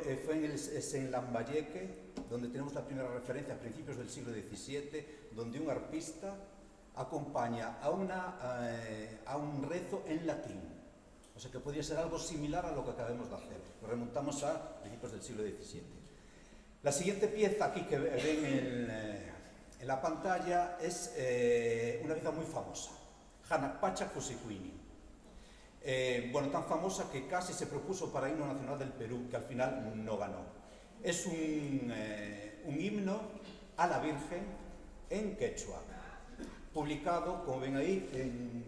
es en Lambayeque, donde tenemos la primera referencia a principios del siglo XVII, donde un arpista acompaña a un rezo en latín. O sea que podría ser algo similar a lo que acabamos de hacer. Nos remontamos a principios del siglo XVII. La siguiente pieza aquí que ven en la pantalla es una pieza muy famosa, Hanakpacha Kusikwini. Bueno, tan famosa que casi se propuso para himno nacional del Perú, que al final no ganó. Es un himno a la Virgen en quechua, publicado, como ven ahí,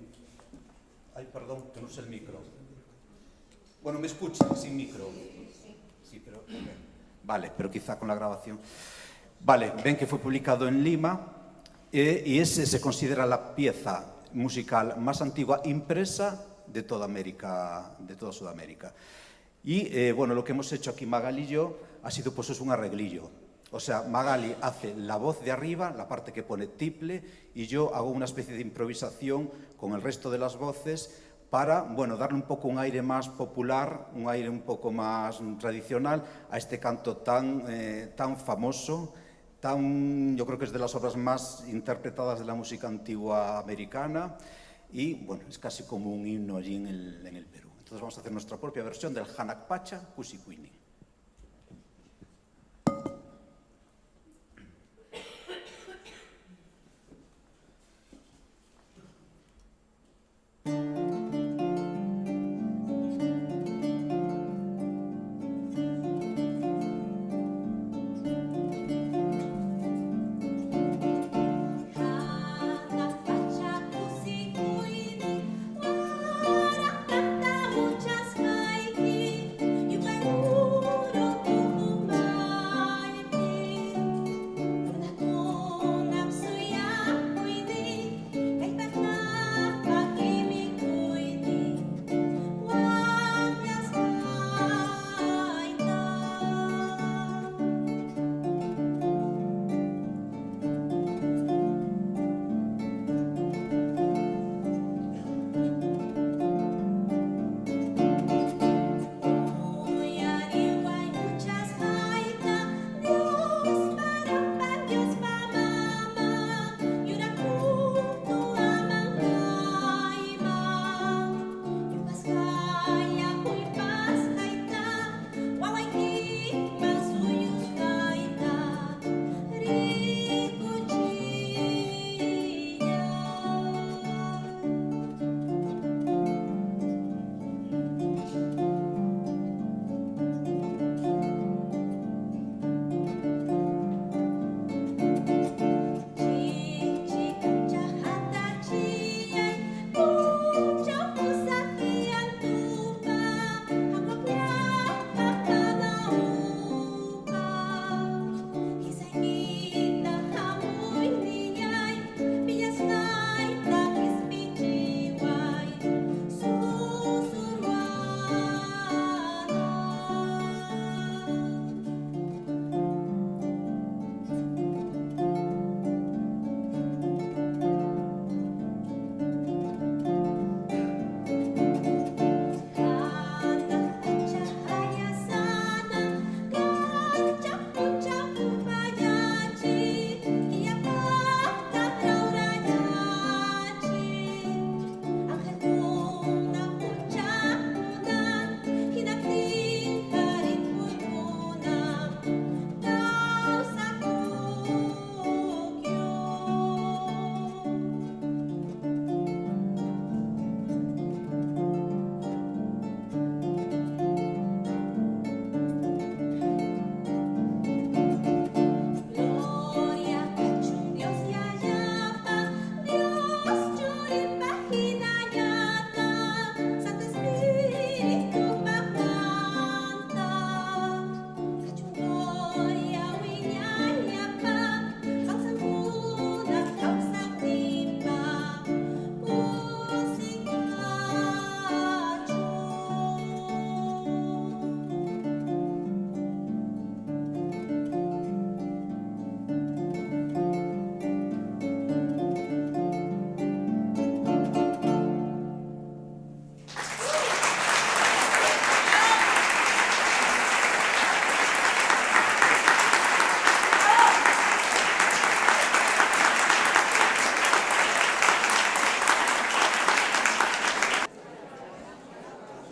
Ay, perdón, que no es el micro. Bueno, ¿me escuchan sin micro? Sí, pero... Vale, pero quizá con la grabación. Vale, ven que fue publicado en Lima y ese se considera la pieza musical más antigua impresa de toda América, de toda Sudamérica. Y bueno, lo que hemos hecho aquí Magali y yo ha sido pues un arreglillo. O sea, Magali hace la voz de arriba, la parte que pone tiple, y yo hago una especie de improvisación con el resto de las voces para, bueno, darle un poco un aire más popular, un aire un poco más tradicional a este canto tan famoso, yo creo que es de las obras más interpretadas de la música antigua americana y, bueno, es casi como un himno allí en el Perú. Entonces vamos a hacer nuestra propia versión del Hanakpacha Kusikwini.